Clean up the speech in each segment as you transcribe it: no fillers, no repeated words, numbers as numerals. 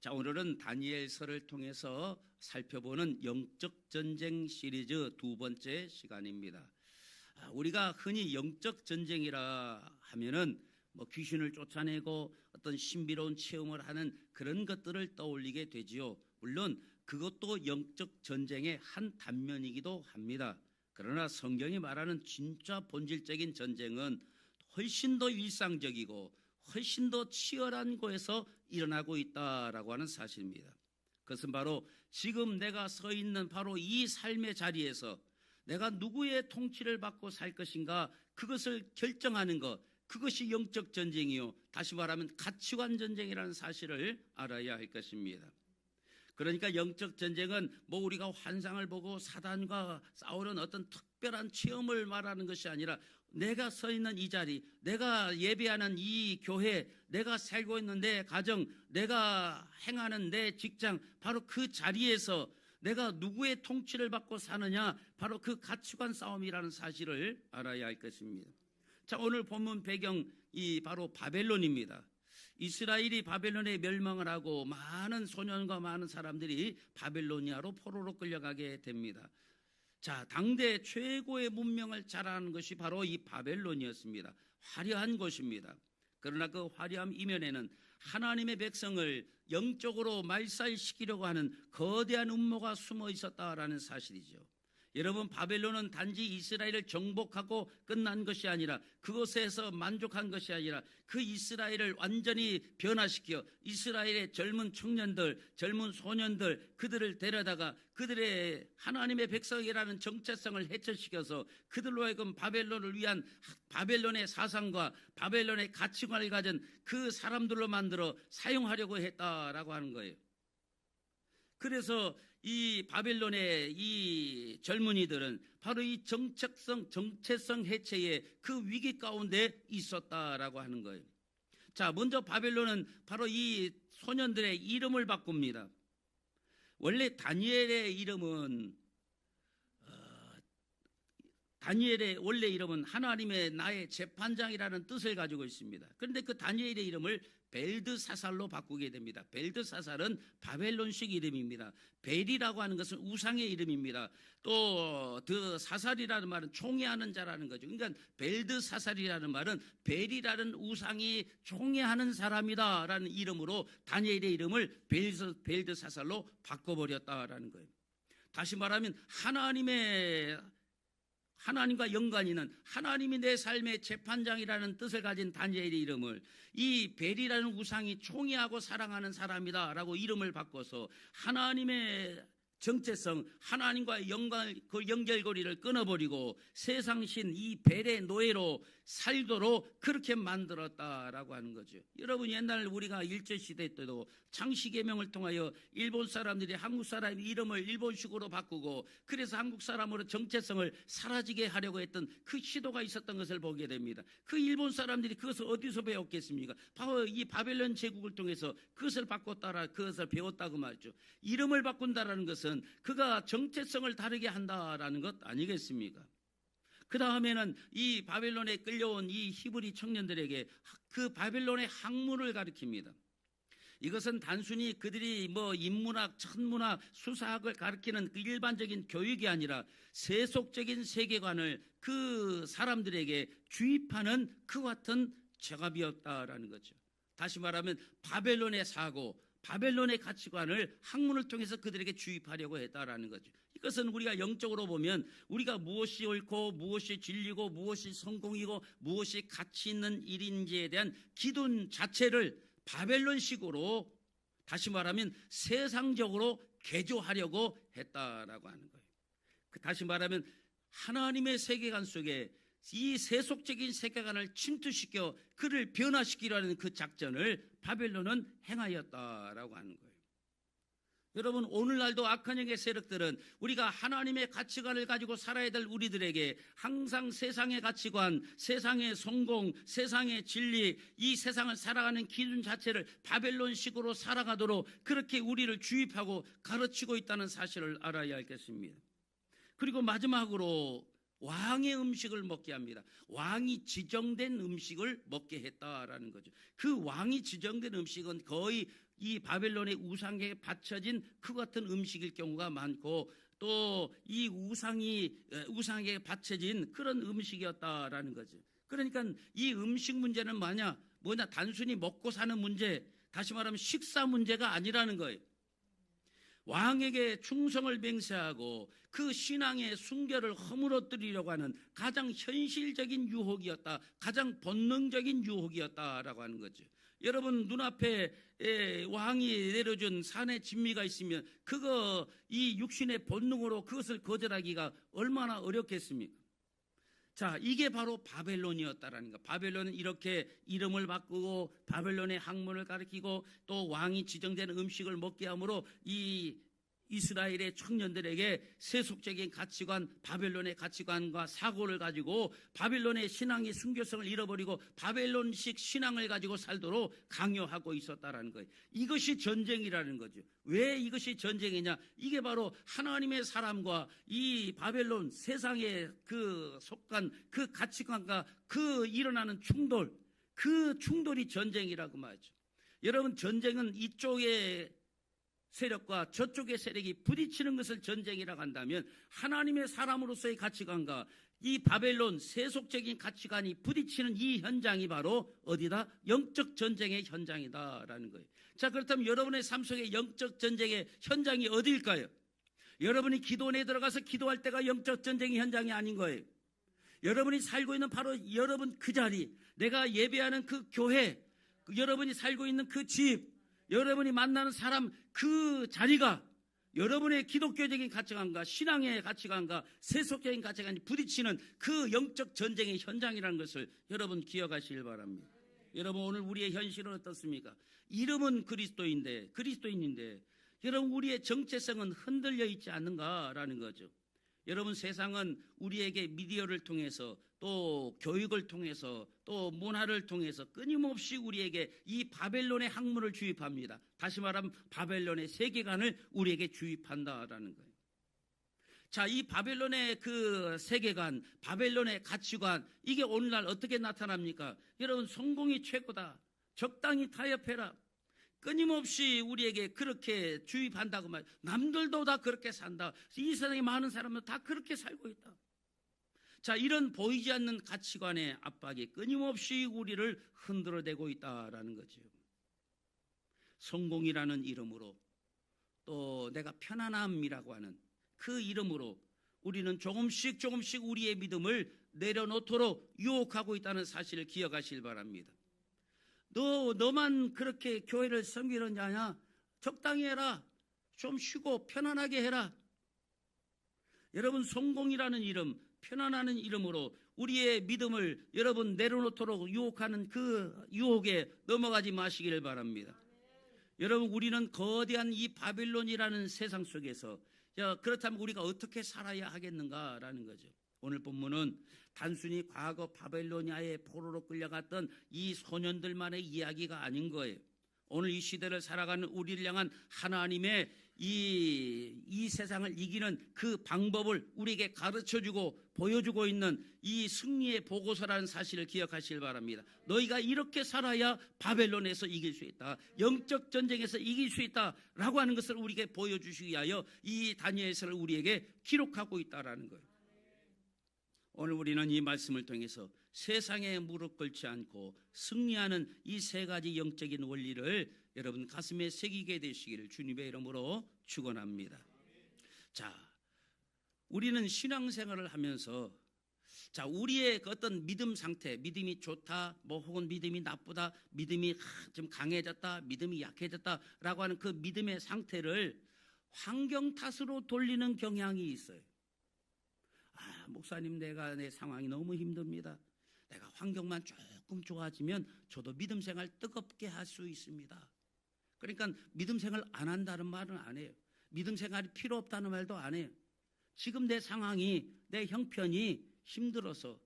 자, 오늘은 다니엘서를 통해서 살펴보는 영적 전쟁 시리즈 두 번째 시간입니다. 우리가 흔히 영적 전쟁이라 하면은 귀신을 쫓아내고 어떤 신비로운 체험을 하는 그런 것들을 떠올리게 되지요. 물론 그것도 영적 전쟁의 한 단면이기도 합니다. 그러나 성경이 말하는 진짜 본질적인 전쟁은 훨씬 더 일상적이고 훨씬 더 치열한 곳에서 일어나고 있다라고 하는 사실입니다. 그것은 바로 지금 내가 서 있는 바로 이 삶의 자리에서 내가 누구의 통치를 받고 살 것인가, 그것을 결정하는 것, 그것이 영적 전쟁이요, 다시 말하면 가치관 전쟁이라는 사실을 알아야 할 것입니다. 그러니까 영적 전쟁은 우리가 환상을 보고 사단과 싸우는 어떤 특별한 체험을 말하는 것이 아니라 내가 서 있는 이 자리, 내가 예배하는 이 교회, 내가 살고 있는 내 가정, 내가 행하는 내 직장, 바로 그 자리에서 내가 누구의 통치를 받고 사느냐, 바로 그 가치관 싸움이라는 사실을 알아야 할 것입니다. 자, 오늘 본문 배경이 바로 바벨론입니다. 이스라엘이 바벨론에 멸망을 하고 많은 소년과 많은 사람들이 바벨로니아로 포로로 끌려가게 됩니다. 자, 당대 최고의 문명을 자랑하는 것이 바로 이 바벨론이었습니다. 화려한 곳입니다. 그러나 그 화려함 이면에는 하나님의 백성을 영적으로 말살시키려고 하는 거대한 음모가 숨어 있었다라는 사실이죠. 여러분, 바벨론은 단지 이스라엘을 정복하고 끝난 것이 아니라, 그것에서 만족한 것이 아니라 그 이스라엘을 완전히 변화시켜 이스라엘의 젊은 청년들, 젊은 소년들, 그들을 데려다가 그들의 하나님의 백성이라는 정체성을 해체시켜서 그들로 하여금 바벨론을 위한 바벨론의 사상과 바벨론의 가치관을 가진 그 사람들로 만들어 사용하려고 했다라고 하는 거예요. 그래서 이 바벨론의 이 젊은이들은 바로 이 정체성 해체의 그 위기 가운데 있었다라고 하는 거예요. 자, 먼저 바벨론은 바로 이 소년들의 이름을 바꿉니다. 원래 다니엘의 이름은 다니엘의 원래 이름은 하나님의 나의 재판장이라는 뜻을 가지고 있습니다. 그런데 그 다니엘의 이름을 벨드사살로 바꾸게 됩니다. 벨드사살은 바벨론식 이름입니다. 벨이라고 하는 것은 우상의 이름입니다. 또 그 사살이라는 말은 총애하는 자라는 거죠. 그러니까 벨드사살이라는 말은 벨이라는 우상이 총애하는 사람이다라는 이름으로 다니엘의 이름을 벨드사살로 바꿔버렸다라는 거예요. 다시 말하면 하나님과 연관이 있는, 하나님이 내 삶의 재판장이라는 뜻을 가진 다니엘의 이름을 이 벨이라는 우상이 총애하고 사랑하는 사람이다 라고 이름을 바꿔서 하나님의 정체성, 하나님과의 그 연결고리를 끊어버리고 세상신 이 벨의 노예로 살도록 그렇게 만들었다라고 하는 거죠. 여러분, 옛날 우리가 일제시대 때도 창씨개명을 통하여 일본 사람들이 한국 사람의 이름을 일본식으로 바꾸고 그래서 한국 사람으로 정체성을 사라지게 하려고 했던 그 시도가 있었던 것을 보게 됩니다. 그 일본 사람들이 그것을 어디서 배웠겠습니까? 바로 이 바벨론 제국을 통해서 그것을 바꿨다라, 그것을 배웠다고 말이죠. 이름을 바꾼다라는 것은 그가 정체성을 다르게 한다라는 것 아니겠습니까? 그 다음에는 이 바벨론에 끌려온 이 히브리 청년들에게 그 바벨론의 학문을 가르칩니다. 이것은 단순히 그들이 인문학, 천문학, 수사학을 가르치는 그 일반적인 교육이 아니라 세속적인 세계관을 그 사람들에게 주입하는 그 같은 작업이었다라는 거죠. 다시 말하면 바벨론의 사고, 바벨론의 가치관을 학문을 통해서 그들에게 주입하려고 했다라는 거죠. 이것은 우리가 영적으로 보면 우리가 무엇이 옳고 무엇이 진리고 무엇이 성공이고 무엇이 가치 있는 일인지에 대한 기준 자체를 바벨론식으로, 다시 말하면 세상적으로 개조하려고 했다라고 하는 거예요. 다시 말하면 하나님의 세계관 속에 이 세속적인 세계관을 침투시켜 그를 변화시키려는 그 작전을 바벨론은 행하였다라고 하는 거예요. 여러분, 오늘날도 악한 영의 세력들은 우리가 하나님의 가치관을 가지고 살아야 될 우리들에게 항상 세상의 가치관, 세상의 성공, 세상의 진리, 이 세상을 살아가는 기준 자체를 바벨론식으로 살아가도록 그렇게 우리를 주입하고 가르치고 있다는 사실을 알아야 하겠습니다. 그리고 마지막으로 왕의 음식을 먹게 합니다. 왕이 지정된 음식을 먹게 했다라는 거죠. 그 왕이 지정된 음식은 거의 이 바벨론의 우상에 바쳐진 그 같은 음식일 경우가 많고, 또 이 우상에 바쳐진 그런 음식이었다라는 거죠. 그러니까 이 음식 문제는 뭐냐 단순히 먹고 사는 문제, 다시 말하면 식사 문제가 아니라는 거예요. 왕에게 충성을 맹세하고 그 신앙의 순결을 허물어뜨리려고 하는 가장 현실적인 유혹이었다, 가장 본능적인 유혹이었다라고 하는 거죠. 여러분 눈앞에 왕이 내려준 산의 진미가 있으면 이 육신의 본능으로 그것을 거절하기가 얼마나 어렵겠습니까? 자, 이게 바로 바벨론이었다라는 거. 바벨론은 이렇게 이름을 바꾸고 바벨론의 학문을 가르치고 또 왕이 지정된 음식을 먹게 함으로 이 이스라엘의 청년들에게 세속적인 가치관, 바벨론의 가치관과 사고를 가지고 바벨론의 신앙의 순교성을 잃어버리고 바벨론식 신앙을 가지고 살도록 강요하고 있었다라는 거예요. 이것이 전쟁이라는 거죠. 왜 이것이 전쟁이냐? 이게 바로 하나님의 사람과 이 바벨론 세상에 속한 그 가치관과 일어나는 충돌, 그 충돌이 전쟁이라고 말이죠. 여러분, 전쟁은 이쪽에 세력과 저쪽의 세력이 부딪히는 것을 전쟁이라고 한다면, 하나님의 사람으로서의 가치관과 이 바벨론 세속적인 가치관이 부딪히는 이 현장이 바로 어디다? 영적 전쟁의 현장이다라는 거예요. 자, 그렇다면 여러분의 삶 속에 영적 전쟁의 현장이 어디일까요? 여러분이 기도원에 들어가서 기도할 때가 영적 전쟁의 현장이 아닌 거예요. 여러분이 살고 있는 바로 여러분 그 자리, 내가 예배하는 그 교회, 여러분이 살고 있는 그 집, 여러분이 만나는 사람, 그 자리가 여러분의 기독교적인 가치관과 신앙의 가치관과 세속적인 가치관이 부딪히는 그 영적 전쟁의 현장이라는 것을 여러분 기억하시길 바랍니다. 여러분, 오늘 우리의 현실은 어떻습니까? 이름은 그리스도인인데 여러분, 우리의 정체성은 흔들려 있지 않는가라는 거죠. 여러분, 세상은 우리에게 미디어를 통해서 또 교육을 통해서 또 문화를 통해서 끊임없이 우리에게 이 바벨론의 학문을 주입합니다. 다시 말하면 바벨론의 세계관을 우리에게 주입한다라는 거예요. 자, 이 바벨론의 그 세계관, 바벨론의 가치관, 이게 오늘날 어떻게 나타납니까? 여러분, 성공이 최고다, 적당히 타협해라, 끊임없이 우리에게 그렇게 주입한다고 말이에요. 남들도 다 그렇게 산다, 이 세상에 많은 사람은 다 그렇게 살고 있다. 자, 이런 보이지 않는 가치관의 압박이 끊임없이 우리를 흔들어대고 있다라는 거죠. 성공이라는 이름으로, 또 내가 편안함이라고 하는 그 이름으로 우리는 조금씩 우리의 믿음을 내려놓도록 유혹하고 있다는 사실을 기억하시길 바랍니다. 너만 그렇게 교회를 섬기느냐? 적당히 해라. 좀 쉬고 편안하게 해라. 여러분, 성공이라는 이름, 편안하는 이름으로 우리의 믿음을 여러분 내려놓도록 유혹하는 그 유혹에 넘어가지 마시기를 바랍니다. 여러분, 우리는 거대한 이 바빌론이라는 세상 속에서 그렇다면 우리가 어떻게 살아야 하겠는가라는 거죠. 오늘 본문은 단순히 과거 바벨로니아의 포로로 끌려갔던 이 소년들만의 이야기가 아닌 거예요. 오늘 이 시대를 살아가는 우리를 향한 하나님의 이 세상을 이기는 그 방법을 우리에게 가르쳐주고 보여주고 있는 이 승리의 보고서라는 사실을 기억하시길 바랍니다. 너희가 이렇게 살아야 바벨론에서 이길 수 있다, 영적 전쟁에서 이길 수 있다라고 하는 것을 우리에게 보여주시기 위하여 이 다니엘서를 우리에게 기록하고 있다라는 거예요. 오늘 우리는 이 말씀을 통해서 세상에 무릎 꿇지 않고 승리하는 이 세 가지 영적인 원리를 여러분 가슴에 새기게 되시기를 주님의 이름으로 축원합니다. 자, 우리는 신앙생활을 하면서 우리의 어떤 믿음 상태, 믿음이 좋다, 혹은 믿음이 나쁘다, 믿음이 좀 강해졌다, 믿음이 약해졌다라고 하는 그 믿음의 상태를 환경 탓으로 돌리는 경향이 있어요. 목사님, 내 상황이 너무 힘듭니다. 내가 환경만 조금 좋아지면 저도 믿음 생활 뜨겁게 할 수 있습니다. 그러니까 믿음 생활 안 한다는 말은 안 해요. 믿음 생활이 필요 없다는 말도 안 해요. 지금 내 상황이, 내 형편이 힘들어서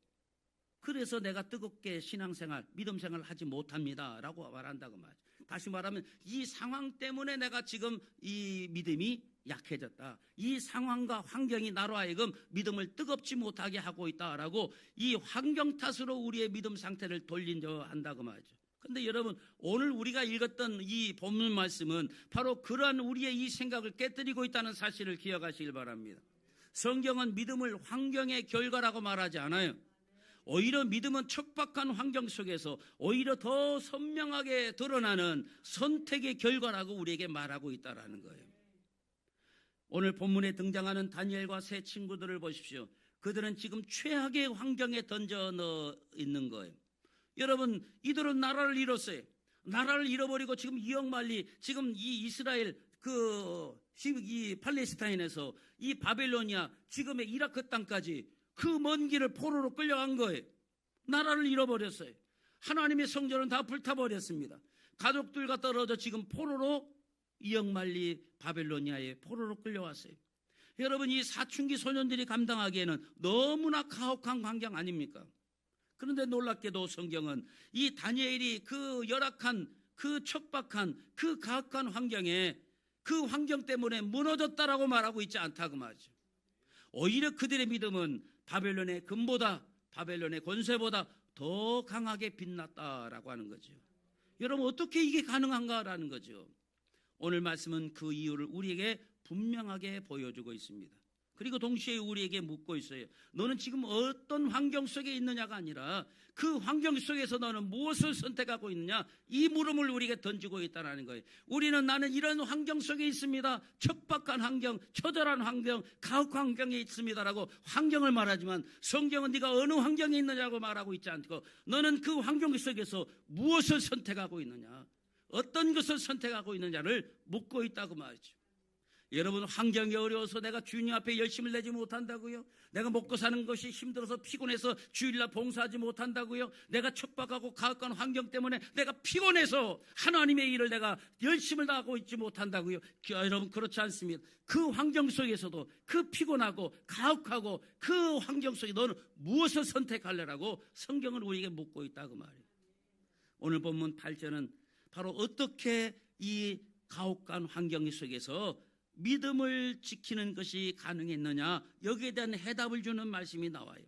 그래서 내가 뜨겁게 신앙생활, 믿음 생활을 하지 못합니다 라고 말한다고 말이죠. 다시 말하면 이 상황 때문에 내가 지금 이 믿음이 약해졌다. 이 상황과 환경이 나로 하여금 믿음을 뜨겁지 못하게 하고 있다라고 이 환경 탓으로 우리의 믿음 상태를 돌린다 한다고 말이죠. 그런데 여러분, 오늘 우리가 읽었던 이 본문 말씀은 바로 그러한 우리의 이 생각을 깨뜨리고 있다는 사실을 기억하시길 바랍니다. 성경은 믿음을 환경의 결과라고 말하지 않아요. 오히려 믿음은 척박한 환경 속에서 오히려 더 선명하게 드러나는 선택의 결과라고 우리에게 말하고 있다는 거예요. 오늘 본문에 등장하는 다니엘과 세 친구들을 보십시오. 그들은 지금 최악의 환경에 던져 넣어 있는 거예요. 여러분, 이들은 나라를 잃었어요. 나라를 잃어버리고 지금 이역만리 지금 이 이스라엘 이 팔레스타인에서 이 바벨로니아 지금의 이라크 땅까지 그 먼 길을 포로로 끌려간 거예요. 나라를 잃어버렸어요. 하나님의 성전은 다 불타버렸습니다. 가족들과 떨어져 지금 포로로 이역만리 바벨로니아에 포로로 끌려왔어요. 여러분, 이 사춘기 소년들이 감당하기에는 너무나 가혹한 환경 아닙니까? 그런데 놀랍게도 성경은 이 다니엘이 그 열악한, 그 척박한, 그 가혹한 환경에 그 환경 때문에 무너졌다라고 말하고 있지 않다고 말이죠. 오히려 그들의 믿음은 바벨론의 금보다, 바벨론의 권세보다 더 강하게 빛났다라고 하는 거죠. 여러분, 어떻게 이게 가능한가라는 거죠. 오늘 말씀은 그 이유를 우리에게 분명하게 보여주고 있습니다. 그리고 동시에 우리에게 묻고 있어요. 너는 지금 어떤 환경 속에 있느냐가 아니라 그 환경 속에서 너는 무엇을 선택하고 있느냐, 이 물음을 우리에게 던지고 있다는 거예요. 우리는 나는 이런 환경 속에 있습니다. 척박한 환경, 처절한 환경, 가혹한 환경에 있습니다라고 환경을 말하지만 성경은 네가 어느 환경에 있느냐고 말하고 있지 않고 너는 그 환경 속에서 무엇을 선택하고 있느냐, 어떤 것을 선택하고 있느냐를 묻고 있다고 말이죠. 여러분, 환경이 어려워서 내가 주님 앞에 열심을 내지 못한다고요? 내가 먹고 사는 것이 힘들어서 피곤해서 주일날 봉사하지 못한다고요? 내가 척박하고 가혹한 환경 때문에 내가 피곤해서 하나님의 일을 내가 열심을 다하고 있지 못한다고요? 여러분, 그렇지 않습니다. 그 환경 속에서도 그 피곤하고 가혹하고 그 환경 속에 너는 무엇을 선택할래라고 성경은 우리에게 묻고 있다고 말이에요. 오늘 본문 8절은 바로 어떻게 이 가혹한 환경 속에서 믿음을 지키는 것이 가능했느냐, 여기에 대한 해답을 주는 말씀이 나와요.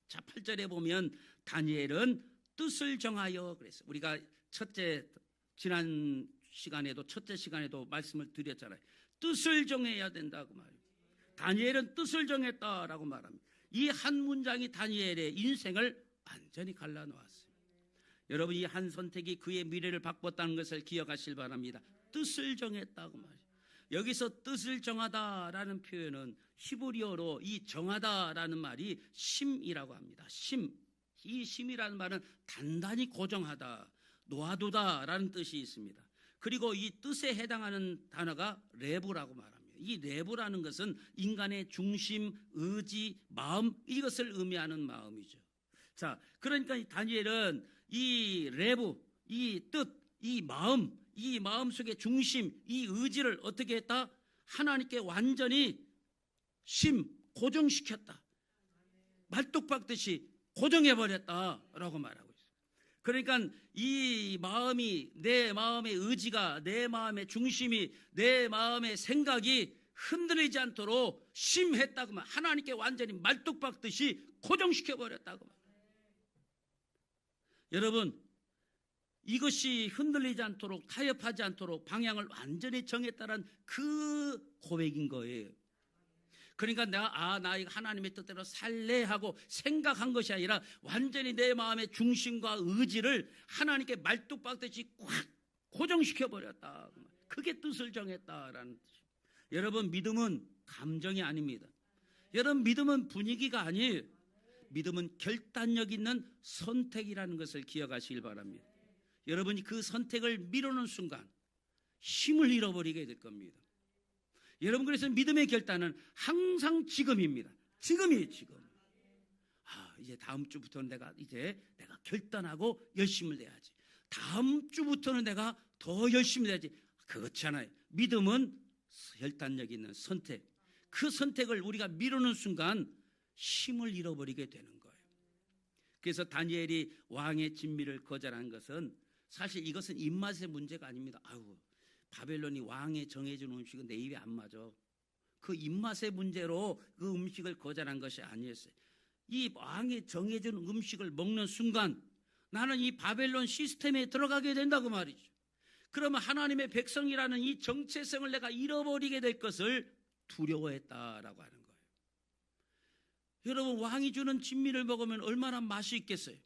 자, 8절에 보면 다니엘은 뜻을 정하여 그랬어요. 우리가 지난 시간에도 첫째 시간에도 말씀을 드렸잖아요. 뜻을 정해야 된다고 말해요. 다니엘은 뜻을 정했다라고 말합니다. 이 한 문장이 다니엘의 인생을 완전히 갈라놓았어요. 여러분, 이 한 선택이 그의 미래를 바꿨다는 것을 기억하실 바랍니다. 뜻을 정했다고 말해요. 여기서 뜻을 정하다라는 표현은 히브리어로 이 정하다라는 말이 심이라고 합니다. 심. 이 심이라는 말은 단단히 고정하다, 놓아두다라는 뜻이 있습니다. 그리고 이 뜻에 해당하는 단어가 레브라고 말합니다. 이 레브라는 것은 인간의 중심, 의지, 마음, 이것을 의미하는 마음이죠. 자, 그러니까 이 다니엘은 이 레브, 이 뜻, 이 마음 속의 중심, 이 의지를 어떻게 했다? 하나님께 완전히 고정시켰다. 말뚝박듯이 고정해버렸다라고 말하고 있어요. 그러니까 이 마음이, 내 마음의 의지가, 내 마음의 중심이, 내 마음의 생각이 흔들리지 않도록 심했다고 말, 하나님께 완전히 말뚝박듯이 고정시켜버렸다고 말. 여러분, 이것이 흔들리지 않도록, 타협하지 않도록 방향을 완전히 정했다는 그 고백인 거예요. 그러니까 나 이거 하나님의 뜻대로 살래 하고 생각한 것이 아니라 완전히 내 마음의 중심과 의지를 하나님께 말뚝박듯이 꽉 고정시켜버렸다. 그게 뜻을 정했다라는 뜻이에요. 여러분, 믿음은 감정이 아닙니다. 여러분, 믿음은 분위기가 아니에요. 믿음은 결단력 있는 선택이라는 것을 기억하시길 바랍니다. 여러분이 그 선택을 미루는 순간 힘을 잃어버리게 될 겁니다. 여러분, 그래서 믿음의 결단은 항상 지금입니다. 지금이에요, 지금. 이제 다음 주부터는 내가 결단하고 열심을 내야지. 다음 주부터는 내가 더 열심히 내야지. 그렇잖아요. 믿음은 결단력 있는 선택. 그 선택을 우리가 미루는 순간 힘을 잃어버리게 되는 거예요. 그래서 다니엘이 왕의 진미를 거절한 것은 사실 이것은 입맛의 문제가 아닙니다. 바벨론이 왕에 정해준 음식은 내 입에 안 맞아. 그 입맛의 문제로 그 음식을 거절한 것이 아니었어요. 이 왕이 정해준 음식을 먹는 순간 나는 이 바벨론 시스템에 들어가게 된다고 말이죠. 그러면 하나님의 백성이라는 이 정체성을 내가 잃어버리게 될 것을 두려워했다라고 하는 거예요. 여러분, 왕이 주는 진미를 먹으면 얼마나 맛이 있겠어요?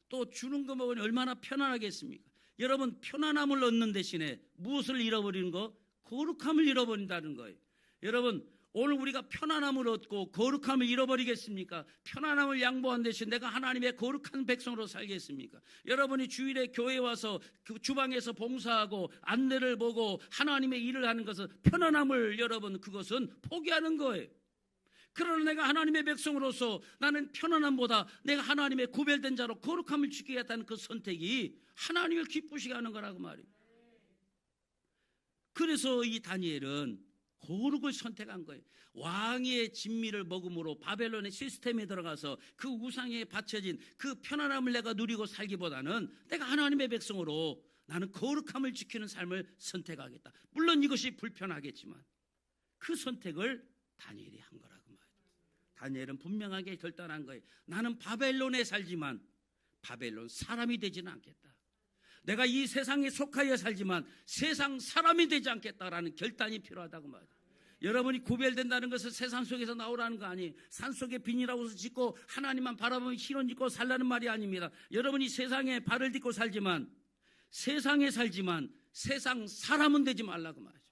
또 주는 거 먹으면 얼마나 편안하겠습니까? 여러분, 편안함을 얻는 대신에 무엇을 잃어버리는 거? 거룩함을 잃어버린다는 거예요. 여러분, 오늘 우리가 편안함을 얻고 거룩함을 잃어버리겠습니까? 편안함을 양보한 대신 내가 하나님의 거룩한 백성으로 살겠습니까? 여러분이 주일에 교회에 와서 그 주방에서 봉사하고 안내를 보고 하나님의 일을 하는 것은 편안함을 여러분 그것은 포기하는 거예요. 그러나 내가 하나님의 백성으로서 나는 편안함보다 내가 하나님의 구별된 자로 거룩함을 지키겠다는 그 선택이 하나님을 기쁘시게 하는 거라고 말이에요. 그래서 이 다니엘은 거룩을 선택한 거예요. 왕의 진미를 먹음으로 바벨론의 시스템에 들어가서 그 우상에 바쳐진 그 편안함을 내가 누리고 살기보다는 내가 하나님의 백성으로 나는 거룩함을 지키는 삶을 선택하겠다. 물론 이것이 불편하겠지만 그 선택을 다니엘이 한 거라고 말이에요. 다니엘은 분명하게 결단한 거예요. 나는 바벨론에 살지만 바벨론 사람이 되지는 않겠다. 내가 이 세상에 속하여 살지만 세상 사람이 되지 않겠다라는 결단이 필요하다고 말이에요. 여러분이 구별된다는 것은 세상 속에서 나오라는 거 아니에요. 산속에 비닐하우스 짓고 하나님만 바라보며 실은 짓고 살라는 말이 아닙니다. 여러분이 세상에 발을 딛고 살지만 세상에 살지만 세상 사람은 되지 말라고 말이죠.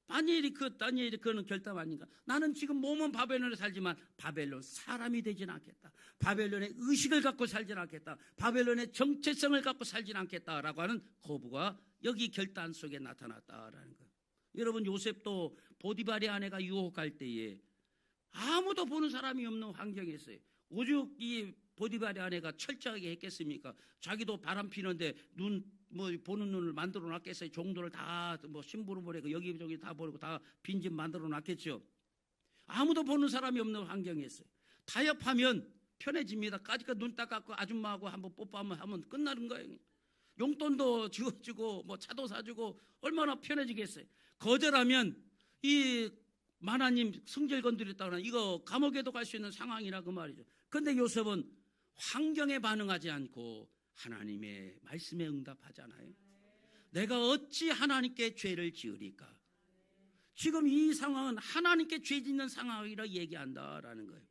다니엘이 그는 결단 아닌가? 나는 지금 몸은 바벨론에 살지만 바벨론 사람이 되지는 않겠다. 바벨론의 의식을 갖고 살지는 않겠다. 바벨론의 정체성을 갖고 살지는 않겠다라고 하는 거부가 여기 결단 속에 나타났다라는 거예요. 여러분, 요셉도 보디발의 아내가 유혹할 때에 아무도 보는 사람이 없는 환경이었어요. 오죽 이 보디발의 아내가 철저하게 했겠습니까? 자기도 바람 피는데 보는 눈을 만들어 놨겠어요. 종도를 다 심부름 보내고 여기저기 다 보내고 다 빈집 만들어 놨겠죠. 아무도 보는 사람이 없는 환경이었어요. 타협하면 편해집니다. 까짓거 눈 닦았고 아줌마하고 한번 뽀뽀하면 끝나는 거예요. 용돈도 지어주고 차도 사주고 얼마나 편해지겠어요. 거절하면 이 만화님 성질 건드렸다거나 이거 감옥에도 갈 수 있는 상황이라 그 말이죠. 그런데 요셉은 환경에 반응하지 않고 하나님의 말씀에 응답하잖아요. 내가 어찌 하나님께 죄를 지으리까? 지금 이 상황은 하나님께 죄 짓는 상황이라 얘기한다라는 거예요.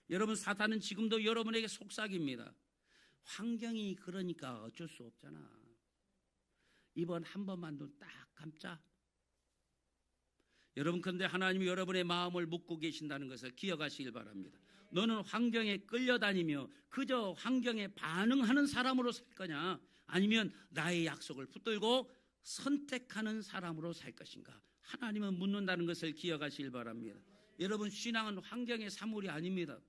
여러분, 사탄은 지금도 여러분에게 속삭입니다. 환경이 그러니까 어쩔 수 없잖아. 이번 한 번만 눈 딱 감자. 여러분, 그런데 하나님이 여러분의 마음을 묻고 계신다는 것을 기억하시길 바랍니다. 너는 환경에 끌려다니며 그저 환경에 반응하는 사람으로 살 거냐, 아니면 나의 약속을 붙들고 선택하는 사람으로 살 것인가? 하나님은 묻는다는 것을 기억하시길 바랍니다. 여러분, 신앙은 환경의 사물이 아닙니다.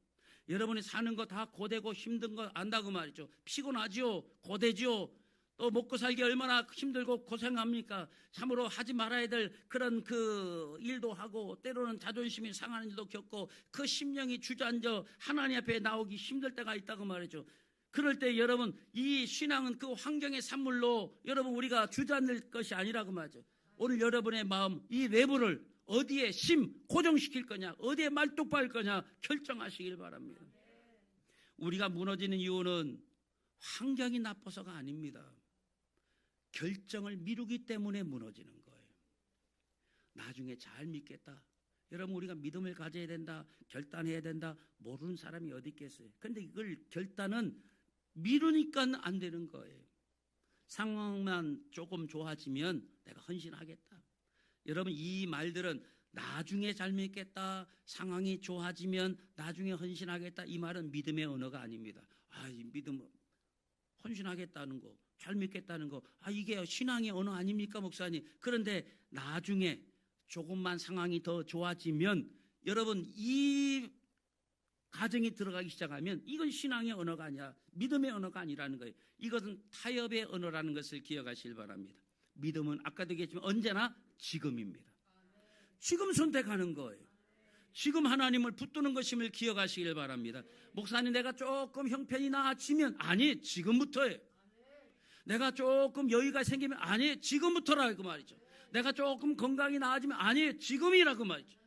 여러분이 사는 거 다 고되고 힘든 거 안다고 말이죠. 피곤하죠, 고되죠. 또 먹고 살기 얼마나 힘들고 고생합니까? 참으로 하지 말아야 될 그런 그 일도 하고 때로는 자존심이 상하는 일도 겪고 그 심령이 주저앉아 하나님 앞에 나오기 힘들 때가 있다고 말이죠. 그럴 때 여러분, 이 신앙은 그 환경의 산물로 여러분 우리가 주저앉을 것이 아니라고 말이죠. 오늘 여러분의 마음, 이 내부를 어디에 고정시킬 거냐, 어디에 말뚝박을 거냐 결정하시길 바랍니다. 우리가 무너지는 이유는 환경이 나빠서가 아닙니다. 결정을 미루기 때문에 무너지는 거예요. 나중에 잘 믿겠다. 여러분, 우리가 믿음을 가져야 된다, 결단해야 된다, 모르는 사람이 어디 있겠어요. 그런데 이걸 결단은 미루니까 안 되는 거예요. 상황만 조금 좋아지면 내가 헌신하겠다. 여러분, 이 말들은 나중에 잘 믿겠다, 상황이 좋아지면 나중에 헌신하겠다, 이 말은 믿음의 언어가 아닙니다. 이 믿음, 헌신하겠다는 거, 잘 믿겠다는 거, 이게 신앙의 언어 아닙니까, 목사님? 그런데 나중에 조금만 상황이 더 좋아지면 여러분, 이 가정이 들어가기 시작하면 이건 신앙의 언어가 아니라 믿음의 언어가 아니라는 거예요. 이것은 타협의 언어라는 것을 기억하시길 바랍니다. 믿음은 아까도 얘기했지만 언제나 지금입니다. 지금 선택하는 거예요. 지금 하나님을 붙드는 것임을 기억하시길 바랍니다. 목사님, 내가 조금 형편이 나아지면, 아니, 지금부터예요. 내가 조금 여유가 생기면, 아니, 지금부터라고 말이죠. 내가 조금 건강이 나아지면, 아니, 지금이라고 말이죠.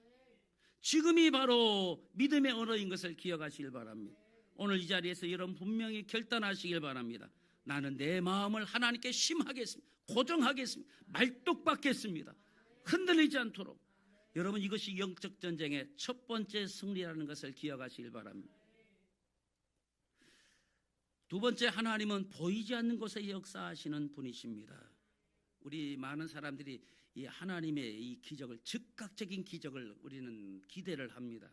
지금이 바로 믿음의 언어인 것을 기억하시길 바랍니다. 오늘 이 자리에서 여러분 분명히 결단하시길 바랍니다. 나는 내 마음을 하나님께 심하겠습니다. 고정하겠습니다. 말뚝박겠습니다. 흔들리지 않도록. 여러분, 이것이 영적 전쟁의 첫 번째 승리라는 것을 기억하시길 바랍니다. 두 번째, 하나님은 보이지 않는 곳에 역사하시는 분이십니다. 우리 많은 사람들이 이 하나님의 이 기적을, 즉각적인 기적을 우리는 기대를 합니다.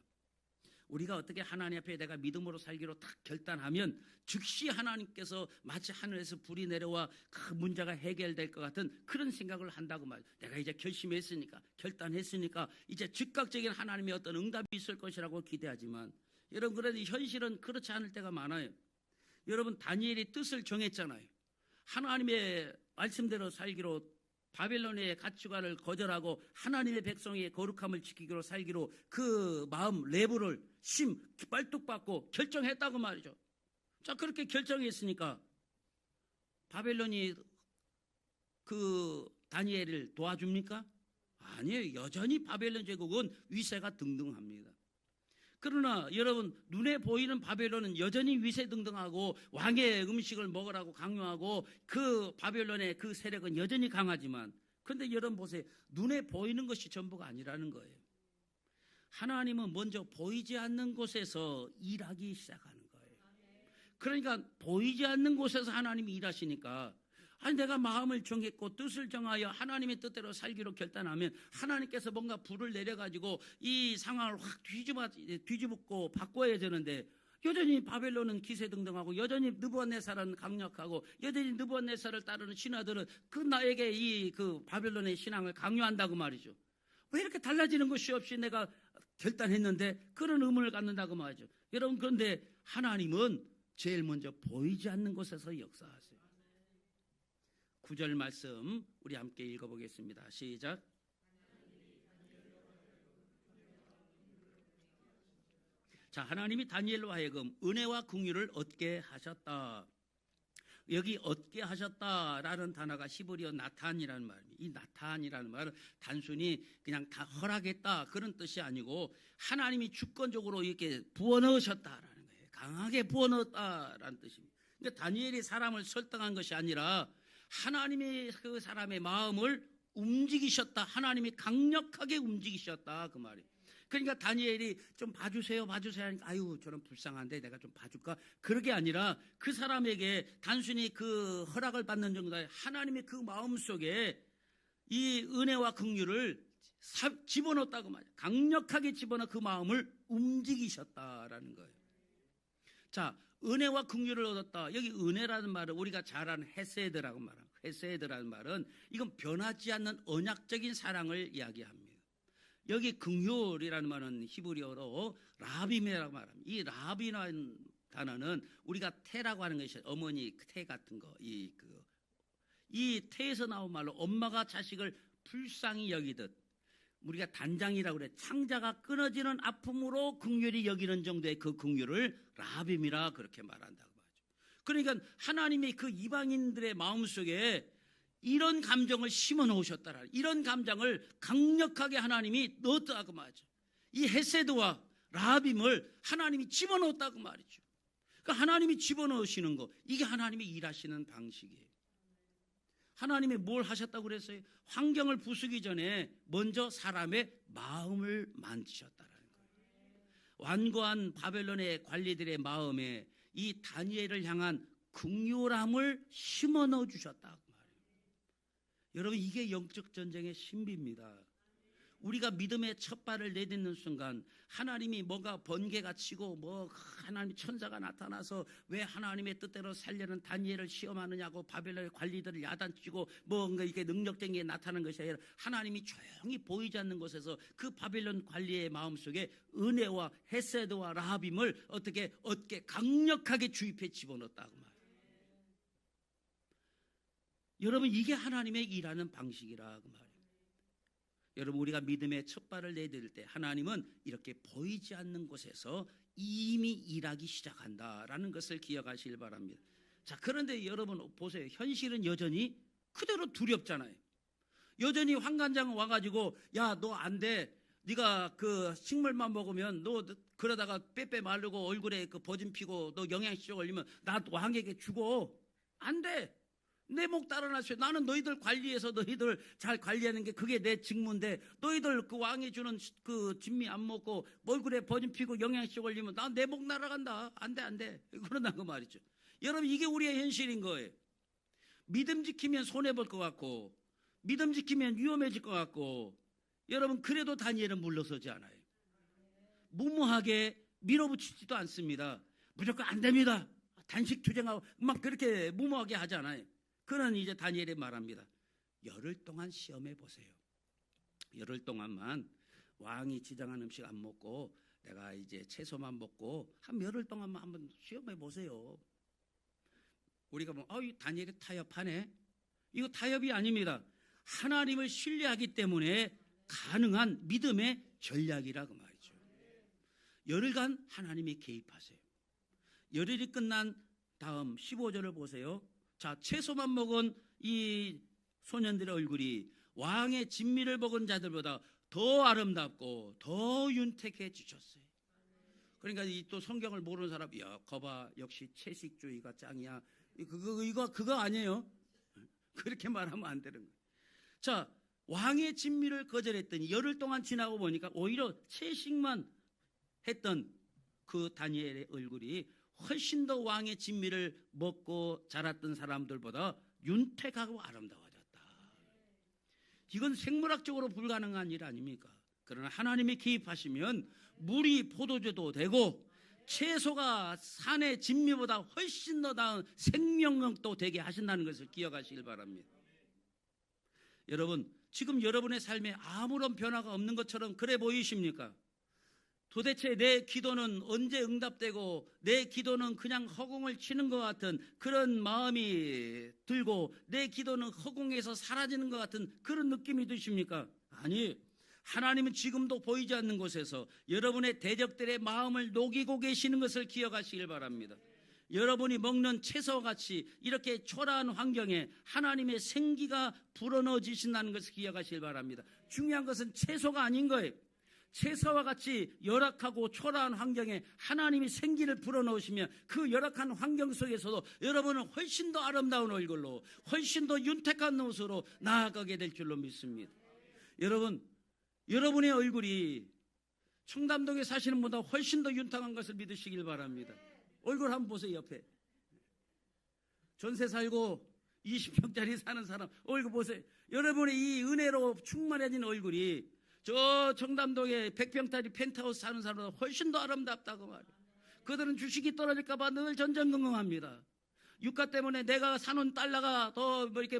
우리가 어떻게 하나님 앞에 내가 믿음으로 살기로 딱 결단하면 즉시 하나님께서 마치 하늘에서 불이 내려와 그 문제가 해결될 것 같은 그런 생각을 한다고 말이에요. 내가 이제 결심했으니까, 결단했으니까 이제 즉각적인 하나님의 어떤 응답이 있을 것이라고 기대하지만, 여러분, 그런데 현실은 그렇지 않을 때가 많아요. 여러분, 다니엘이 뜻을 정했잖아요. 하나님의 말씀대로 살기로, 바벨론의 가치관을 거절하고 하나님의 백성의 거룩함을 지키기로 살기로 그 마음 내부를 빨뚝받고 결정했다고 말이죠. 자, 그렇게 결정했으니까 바벨론이 그 다니엘을 도와줍니까? 아니에요. 여전히 바벨론 제국은 위세가 등등합니다. 그러나 여러분, 눈에 보이는 바벨론은 여전히 위세등등하고 왕의 음식을 먹으라고 강요하고 그 바벨론의 그 세력은 여전히 강하지만, 그런데 여러분 보세요. 눈에 보이는 것이 전부가 아니라는 거예요. 하나님은 먼저 보이지 않는 곳에서 일하기 시작하는 거예요. 그러니까 보이지 않는 곳에서 하나님이 일하시니까, 아니 내가 마음을 정했고 뜻을 정하여 하나님의 뜻대로 살기로 결단하면 하나님께서 뭔가 불을 내려가지고 이 상황을 확 뒤집고 바꿔야 되는데, 여전히 바벨론은 기세등등하고 여전히 느부갓네살은 강력하고 여전히 느부갓네살을 따르는 신하들은 그 나에게 이 그 바벨론의 신앙을 강요한다고 말이죠. 왜 이렇게 달라지는 것이 없이 내가 결단했는데, 그런 의문을 갖는다고 말이죠. 여러분, 그런데 하나님은 제일 먼저 보이지 않는 곳에서 역사하세요. 9절 말씀 우리 함께 읽어보겠습니다. 시작. 자, 하나님이 다니엘로 하여금 은혜와 긍휼을 얻게 하셨다. 여기 얻게 하셨다라는 단어가 히브리어 나탄이라는 말입니다. 이 나탄이라는 말은 단순히 그냥 다 허락했다 그런 뜻이 아니고, 하나님이 주권적으로 이렇게 부어넣으셨다라는 거예요. 강하게 부어넣었다라는 뜻입니다. 그러니까 다니엘이 사람을 설득한 것이 아니라 하나님이 그 사람의 마음을 움직이셨다. 하나님이 강력하게 움직이셨다 그 말이에요. 그러니까 다니엘이 좀 봐주세요 하니까, 아유 저는 불쌍한데 내가 좀 봐줄까? 그러게 아니라 그 사람에게 단순히 그 허락을 받는 정도가 아니라 하나님의 그 마음속에 이 은혜와 긍휼을 집어넣었다고 말이에요. 강력하게 집어넣어 그 마음을 움직이셨다라는 거예요. 자, 은혜와 긍휼을 얻었다. 여기 은혜라는 말은 우리가 잘 아는 헤세드라고 말합니다. 헤세드라는 말은 이건 변하지 않는 언약적인 사랑을 이야기합니다. 여기 긍휼이라는 말은 히브리어로 라빔이라고 말합니다. 이 라빔이라는 단어는 우리가 태라고 하는 것이 어머니 태 같은 거, 이 태에서 나온 말로 엄마가 자식을 불쌍히 여기듯, 우리가 단장이라고 그래. 창자가 끊어지는 아픔으로 긍휼히 여기는 정도의 그 긍휼을 라빔이라 그렇게 말한다고 하죠. 그러니까 하나님이 그 이방인들의 마음속에 이런 감정을 심어 놓으셨다라, 이런 감정을 강력하게 하나님이 넣었다고 말이죠. 이 헤세드와 라빔을 하나님이 집어넣었다고 말이죠. 그러니까 하나님이 집어넣으시는 거, 이게 하나님이 일하시는 방식이에요. 하나님이 뭘 하셨다고 그랬어요? 환경을 부수기 전에 먼저 사람의 마음을 만지셨다라는 거예요. 완고한 바벨론의 관리들의 마음에 이 다니엘을 향한 긍휼함을 심어 넣어 주셨다고 말이에요. 여러분, 이게 영적 전쟁의 신비입니다. 우리가 믿음의 첫 발을 내딛는 순간 하나님이 뭔가 번개가 치고 하나님 천사가 나타나서 왜 하나님의 뜻대로 살려는 다니엘을 시험하느냐고 바벨론의 관리들을 야단치고 뭔가 이렇게 능력적인 게 나타나는 것이 아니라, 하나님이 조용히 보이지 않는 곳에서 그 바벨론 관리의 마음속에 은혜와 헤세드와 라합임을 어떻게 강력하게 주입해 집어넣었다고 말이에요. 여러분, 이게 하나님의 일하는 방식이라고 말이에요. 여러분, 우리가 믿음의 첫 발을 내딛을 때 하나님은 이렇게 보이지 않는 곳에서 이미 일하기 시작한다라는 것을 기억하시길 바랍니다. 자, 그런데 여러분 보세요. 현실은 여전히 그대로 두렵잖아요. 여전히 환관장은 와가지고 야, 너 안 돼. 네가 그 식물만 먹으면 너 그러다가 빼빼 마르고 얼굴에 그 버진 피고 너 영양실조 걸리면 나 왕에게 주고 안 돼. 내 목 따라놨어요. 나는 너희들 관리해서 너희들 잘 관리하는 게 그게 내 직무인데 너희들 그 왕이 주는 그 진미 안 먹고 얼굴에 버진 피고 영양실조 걸리면 나 내 목 날아간다. 안 돼, 안 돼. 그런다고 말이죠. 여러분 이게 우리의 현실인 거예요. 믿음 지키면 손해볼 것 같고 믿음 지키면 위험해질 것 같고 여러분 그래도 다니엘은 물러서지 않아요. 무모하게 밀어붙이지도 않습니다. 무조건 안 됩니다. 단식 투쟁하고 막 그렇게 무모하게 하지 않아요. 그는 이제 다니엘이 말합니다. 열흘 동안 시험해 보세요. 열흘 동안만 왕이 지정한 음식 안 먹고 내가 이제 채소만 먹고 한 열흘 동안만 한번 시험해 보세요. 우리가 뭐 이 다니엘이 타협하네. 이거 타협이 아닙니다. 하나님을 신뢰하기 때문에 가능한 믿음의 전략이라고 말이죠. 열흘간 하나님이 개입하세요. 열흘이 끝난 다음 15절을 보세요. 자, 채소만 먹은 이 소년들의 얼굴이 왕의 진미를 먹은 자들보다 더 아름답고 더 윤택해지셨어요. 그러니까 이 또 성경을 모르는 사람, 야, 거봐, 역시 채식주의가 짱이야. 그거 아니에요. 그렇게 말하면 안 되는 거예요. 자, 왕의 진미를 거절했더니 열흘 동안 지나고 보니까 오히려 채식만 했던 그 다니엘의 얼굴이 훨씬 더 왕의 진미를 먹고 자랐던 사람들보다 윤택하고 아름다워졌다. 이건 생물학적으로 불가능한 일 아닙니까? 그러나 하나님이 개입하시면 물이 포도주도 되고 채소가 산의 진미보다 훨씬 더 나은 생명력도 되게 하신다는 것을 기억하시길 바랍니다. 여러분, 지금 여러분의 삶에 아무런 변화가 없는 것처럼 그래 보이십니까? 도대체 내 기도는 언제 응답되고 내 기도는 그냥 허공을 치는 것 같은 그런 마음이 들고 내 기도는 허공에서 사라지는 것 같은 그런 느낌이 드십니까? 아니, 하나님은 지금도 보이지 않는 곳에서 여러분의 대적들의 마음을 녹이고 계시는 것을 기억하시길 바랍니다. 여러분이 먹는 채소와 같이 이렇게 초라한 환경에 하나님의 생기가 불어넣어지신다는 것을 기억하시길 바랍니다. 중요한 것은 채소가 아닌 거예요. 채소와 같이 열악하고 초라한 환경에 하나님이 생기를 불어넣으시면 그 열악한 환경 속에서도 여러분은 훨씬 더 아름다운 얼굴로 훨씬 더 윤택한 모습으로 나아가게 될 줄로 믿습니다. 여러분, 여러분의 얼굴이 청담동에 사시는 분보다 훨씬 더 윤택한 것을 믿으시길 바랍니다. 얼굴 한번 보세요. 옆에 전세 살고 20평짜리 사는 사람 얼굴 보세요. 여러분의 이 은혜로 충만해진 얼굴이 저 청담동에 100평짜리 펜트하우스 사는 사람보다 훨씬 더 아름답다고 말해요. 그들은 주식이 떨어질까 봐 늘 전전긍긍합니다. 유가 때문에 내가 사는 달러가 더 이렇게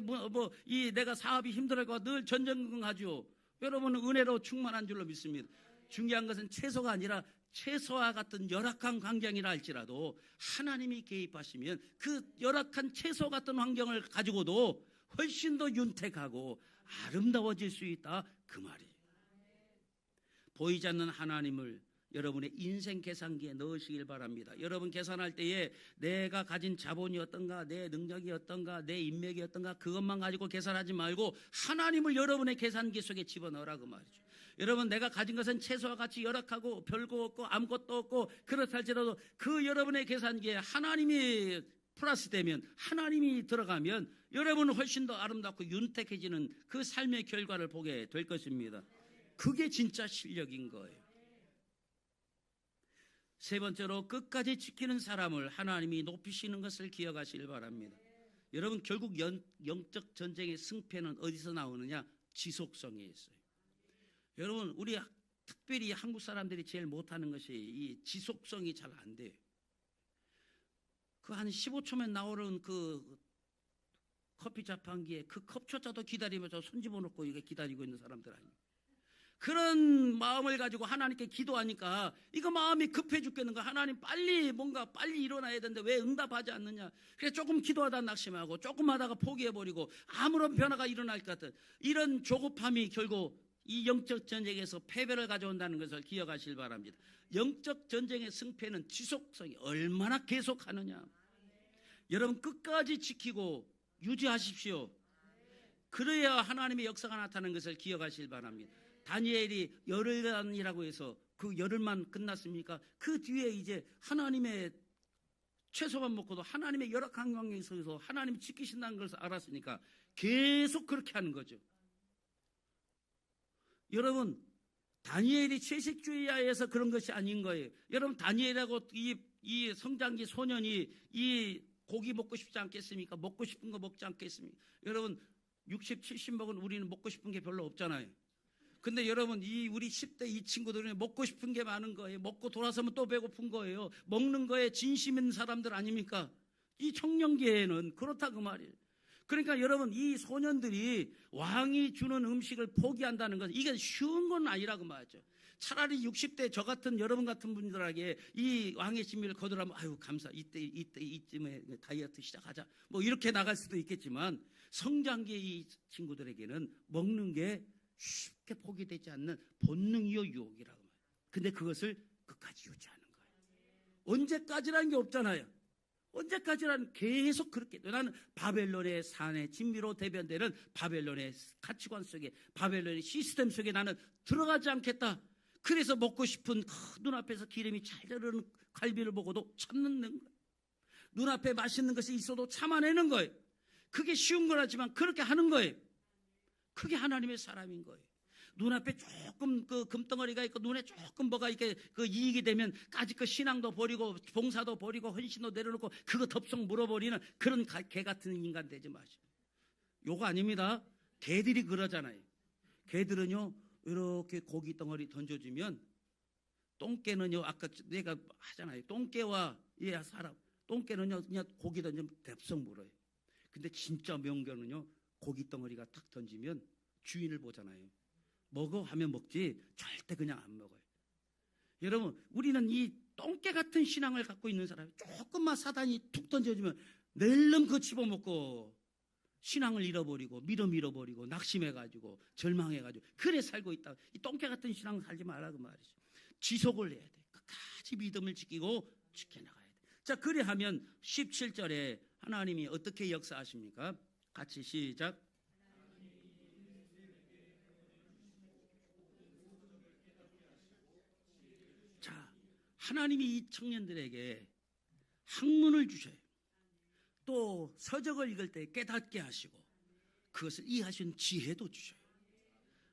내가 사업이 힘들어질까 봐 늘 전전긍긍하죠. 여러분은 은혜로 충만한 줄로 믿습니다. 중요한 것은 채소가 아니라 채소와 같은 열악한 환경이라 할지라도 하나님이 개입하시면 그 열악한 채소 같은 환경을 가지고도 훨씬 더 윤택하고 아름다워질 수 있다 그 말이에요. 보이지 않는 하나님을 여러분의 인생 계산기에 넣으시길 바랍니다. 여러분 계산할 때에 내가 가진 자본이 어떤가, 내 능력이 어떤가, 내 인맥이 어떤가 그것만 가지고 계산하지 말고 하나님을 여러분의 계산기 속에 집어넣으라 그 말이죠. 여러분 내가 가진 것은 채소와 같이 열악하고 별거 없고 아무것도 없고 그렇다 할지라도 그 여러분의 계산기에 하나님이 플러스 되면 하나님이 들어가면 여러분은 훨씬 더 아름답고 윤택해지는 그 삶의 결과를 보게 될 것입니다. 그게 진짜 실력인 거예요. 세 번째로 끝까지 지키는 사람을 하나님이 높이시는 것을 기억하시길 바랍니다. 여러분 결국 영적 전쟁의 승패는 어디서 나오느냐? 지속성에 있어요. 여러분 우리 특별히 한국 사람들이 제일 못하는 것이 이 지속성이 잘 안 돼요. 그 한 15초면 나오는 그 커피 자판기에 그 컵조차도 기다리면서 손 집어넣고 이게 기다리고 있는 사람들 아니에요. 그런 마음을 가지고 하나님께 기도하니까 이거 마음이 급해 죽겠는 거야. 하나님 뭔가 빨리 일어나야 되는데 왜 응답하지 않느냐. 그래서 조금 기도하다 낙심하고 조금 하다가 포기해버리고 아무런 변화가 일어날 것 같은 이런 조급함이 결국 이 영적 전쟁에서 패배를 가져온다는 것을 기억하시길 바랍니다. 영적 전쟁의 승패는 지속성이 얼마나 계속하느냐. 여러분 끝까지 지키고 유지하십시오. 그래야 하나님의 역사가 나타나는 것을 기억하시길 바랍니다. 다니엘이 열흘간이라고 해서 그 열흘만 끝났습니까? 그 뒤에 이제 하나님의 채소만 먹고도 하나님의 열악한 환경에 있어서 하나님이 지키신다는 것을 알았으니까 계속 그렇게 하는 거죠. 여러분, 다니엘이 채식주의자에서 그런 것이 아닌 거예요. 여러분, 다니엘하고 이 성장기 소년이 이 고기 먹고 싶지 않겠습니까? 먹고 싶은 거 먹지 않겠습니까? 여러분, 60, 70 먹은 우리는 먹고 싶은 게 별로 없잖아요. 근데 여러분, 우리 10대 이 친구들은 먹고 싶은 게 많은 거예요. 먹고 돌아서면 또 배고픈 거예요. 먹는 거에 진심 있는 사람들 아닙니까? 이 청년기에는 그렇다고 말이에요. 그러니까 여러분, 이 소년들이 왕이 주는 음식을 포기한다는 것은 이게 쉬운 건 아니라고 말이죠. 차라리 60대 저 같은 여러분 같은 분들에게 이 왕의 진미를 거두라면 아유 감사, 이쯤에 다이어트 시작하자 뭐 이렇게 나갈 수도 있겠지만, 성장기의 이 친구들에게는 먹는 게 쉽게 포기되지 않는 본능이요 유혹이라고 말해요. 근데 그것을 끝까지 유지하는 거예요. 언제까지라는 게 없잖아요. 언제까지라는, 계속 그렇게. 나는 바벨론의 산의 진미로 대변되는 바벨론의 가치관 속에, 바벨론의 시스템 속에 나는 들어가지 않겠다. 그래서 먹고 싶은 눈앞에서 기름이 잘 흐르는 갈비를 보고도 참는 거예요. 눈앞에 맛있는 것이 있어도 참아내는 거예요. 그게 쉬운 건 하지만 그렇게 하는 거예요. 그게 하나님의 사람인 거예요. 눈앞에 조금 그 금덩어리가 있고 눈에 조금 뭐가 이렇게 그 이익이 되면 까짓 그 신앙도 버리고 봉사도 버리고 헌신도 내려놓고 그거 덥석 물어버리는 그런 개 같은 인간 되지 마시고. 요거 아닙니다. 개들이 그러잖아요. 개들은요 이렇게 고기 덩어리 던져주면, 똥개는요 아까 내가 하잖아요. 똥개와 사람, 똥개는요 그냥 고기 던지면 덥석 물어요. 근데 진짜 명견은요 고기 덩어리가 탁 던지면 주인을 보잖아요. 먹어 하면 먹지 절대 그냥 안 먹어요. 여러분, 우리는 이 똥개 같은 신앙을 갖고 있는 사람이 조금만 사단이 툭 던져주면 낼름 그거 집어먹고 신앙을 잃어버리고 믿음 잃어버리고 낙심해가지고 절망해가지고 그래 살고 있다. 이 똥개 같은 신앙 살지 말라고 말이죠. 지속을 해야 돼. 끝까지 믿음을 지키고 지켜나가야 돼. 자, 그래 하면 17절에 하나님이 어떻게 역사하십니까? 같이 시작. 자, 하나님이 이 청년들에게 학문을 주셔요. 또 서적을 읽을 때 깨닫게 하시고 그것을 이해하시는 지혜도 주셔요.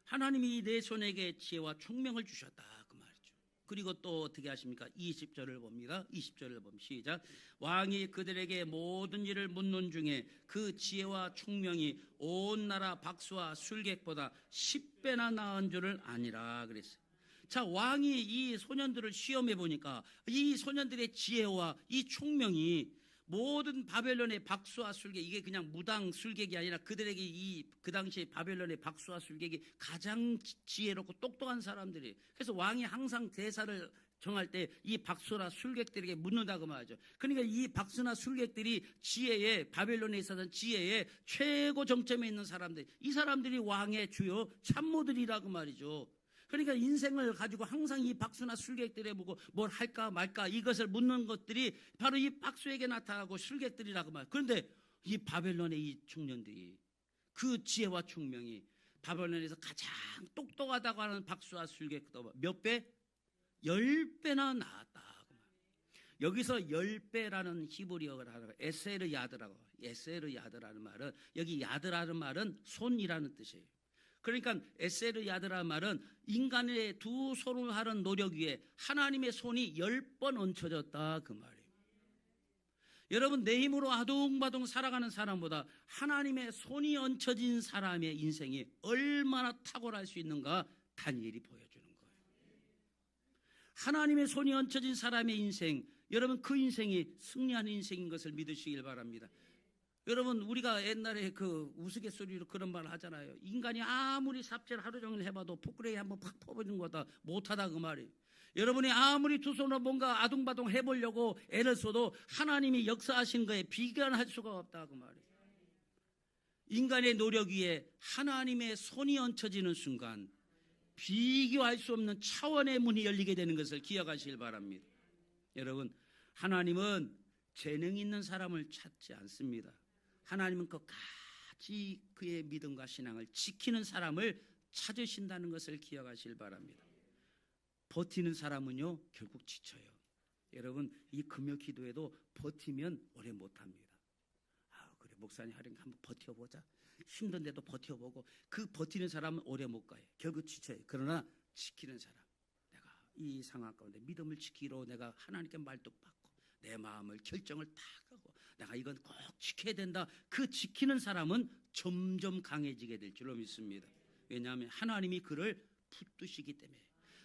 하나님이 내 손에게 지혜와 총명을 주셨다 그 말이죠. 그리고 또 어떻게 하십니까? 20절을 봅니다. 20절을 보면 시작. 왕이 그들에게 모든 일을 묻는 중에 그 지혜와 총명이 온 나라 박수와 술객보다 10배나 나은 줄을 아니라 그랬어요. 자, 왕이 이 소년들을 시험해 보니까 이 소년들의 지혜와 이 총명이 모든 바벨론의 박수와 술객, 이게 그냥 무당 술객이 아니라 그들에게 그 당시에 바벨론의 박수와 술객이 가장 지혜롭고 똑똑한 사람들이에요. 그래서 왕이 항상 대사를 정할 때 이 박수나 술객들에게 묻는다고 말하죠. 그러니까 이 박수나 술객들이 지혜의, 바벨론에 있어서는 지혜의 최고 정점에 있는 사람들, 이 사람들이 왕의 주요 참모들이라고 말이죠. 그러니까 인생을 가지고 항상 이 박수나 술객들에 보고 뭘 할까 말까 이것을 묻는 것들이 바로 이 박수에게 나타나고 술객들이라고 말해요. 그런데 이 바벨론의 이 청년들이 그 지혜와 총명이 바벨론에서 가장 똑똑하다고 하는 박수와 술객보다 몇 배? 10배나 나았다. 여기서 10배라는 히브리어를 하다가 에세르 야드라고. 에세르 야드라는 말은, 여기 야드라는 말은 손이라는 뜻이에요. 그러니까 에세르 야드라는 말은 인간의 두 손을 하는 노력 위에 하나님의 손이 10번 얹혀졌다 그 말이에요. 여러분, 내 힘으로 아둥바둥 살아가는 사람보다 하나님의 손이 얹혀진 사람의 인생이 얼마나 탁월할 수 있는가 다니엘이 보여주는 거예요. 하나님의 손이 얹혀진 사람의 인생, 여러분 그 인생이 승리하는 인생인 것을 믿으시길 바랍니다. 여러분, 우리가 옛날에 그 우스갯소리로 그런 말 하잖아요. 인간이 아무리 삽질 하루 종일 해봐도 포크레이 한번 팍 퍼버리는 거다 못하다 그 말이에요. 여러분이 아무리 두 손으로 뭔가 아둥바둥 해보려고 애를 써도 하나님이 역사하신 거에 비견할 수가 없다 그 말이에요. 인간의 노력 위에 하나님의 손이 얹혀지는 순간 비교할 수 없는 차원의 문이 열리게 되는 것을 기억하시길 바랍니다. 여러분, 하나님은 재능 있는 사람을 찾지 않습니다. 하나님은 끝까지 그의 믿음과 신앙을 지키는 사람을 찾으신다는 것을 기억하실 바랍니다. 버티는 사람은요 결국 지쳐요. 여러분 이 금요 기도에도 버티면 오래 못합니다. 그래 목사님 하려니 한번 버텨보자. 힘든데도 버텨보고 그 버티는 사람은 오래 못 가요. 결국 지쳐요. 그러나 지키는 사람, 내가 이 상황 가운데 믿음을 지키러 내가 하나님께 말뚝박고 내 마음을 결정을 딱 하고 내가 이건 꼭 지켜야 된다. 그 지키는 사람은 점점 강해지게 될 줄로 믿습니다. 왜냐하면 하나님이 그를 붙드시기 때문에.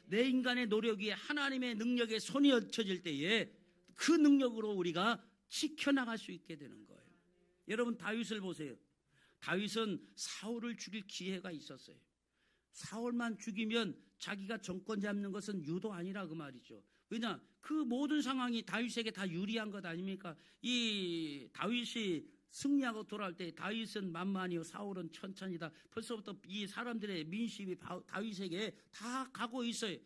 내 인간의 노력 위에 하나님의 능력에 손이 얹혀질 때에 그 능력으로 우리가 지켜나갈 수 있게 되는 거예요. 여러분 다윗을 보세요. 다윗은 사울을 죽일 기회가 있었어요. 사울만 죽이면 자기가 정권 잡는 것은 유도 아니라 그 말이죠. 왜냐? 그 모든 상황이 다윗에게 다 유리한 것 아닙니까? 이 다윗이 승리하고 돌아올 때 다윗은 만만이요 사울은 천천히다. 벌써부터 이 사람들의 민심이 다윗에게 다 가고 있어요.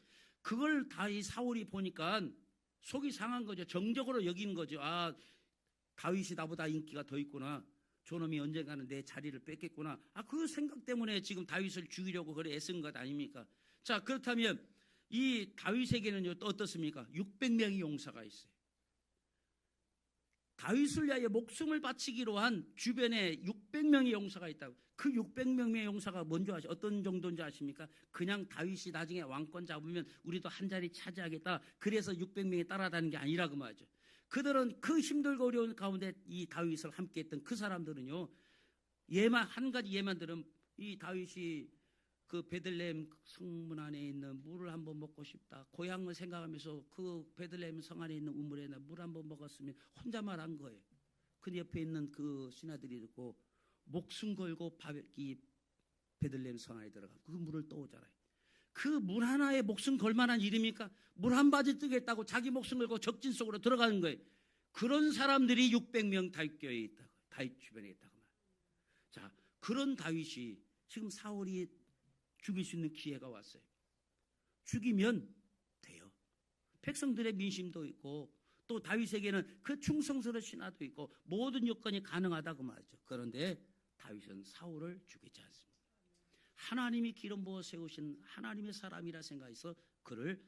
그걸 사울이 보니까 속이 상한 거죠. 정적으로 여기는 거죠. 다윗이 나보다 인기가 더 있구나. 저놈이 언젠가는 내 자리를 뺏겠구나. 그 생각 때문에 지금 다윗을 죽이려고 그래 애쓴 것 아닙니까? 자, 그렇다면 이 다윗에게는 어떻습니까? 600명의 용사가 있어요. 다윗을 위하여 목숨을 바치기로 한 주변에 600명의 용사가 있다고. 그 600명의 용사가 뭔지 어떤 정도인지 아십니까? 그냥 다윗이 나중에 왕권 잡으면 우리도 한 자리 차지하겠다. 그래서 600명이 따라다니는 게 아니라 그 말이죠. 그들은 그 힘들고 어려운 가운데 이 다윗을 함께했던 그 사람들은요, 한 가지 예만 들으면 이 다윗이 그 베들레헴 성문 안에 있는 물을 한번 먹고 싶다. 고향을 생각하면서 그 베들레헴 성 안에 있는 우물에 물 한번 먹었으면 혼자만 한 거예요. 그 옆에 있는 그 신하들이 듣고 목숨 걸고 이 베들레헴 성 안에 들어가 그 물을 떠오잖아요. 그 물 하나에 목숨 걸 만한 일입니까? 물 한 바지 뜨겠다고 자기 목숨 걸고 적진 속으로 들어가는 거예요. 그런 사람들이 600명 다윗교회에 있다고, 다윗 주변에 있다고 말이에요. 자, 그런 다윗이 지금 사울이 죽일 수 있는 기회가 왔어요. 죽이면 돼요. 백성들의 민심도 있고 또 다윗에게는 그 충성스러운 신하도 있고 모든 요건이 가능하다고 말이죠. 그런데 다윗은 사울을 죽이지 않습니다. 하나님이 기름 부어 세우신 하나님의 사람이라 생각해서 그를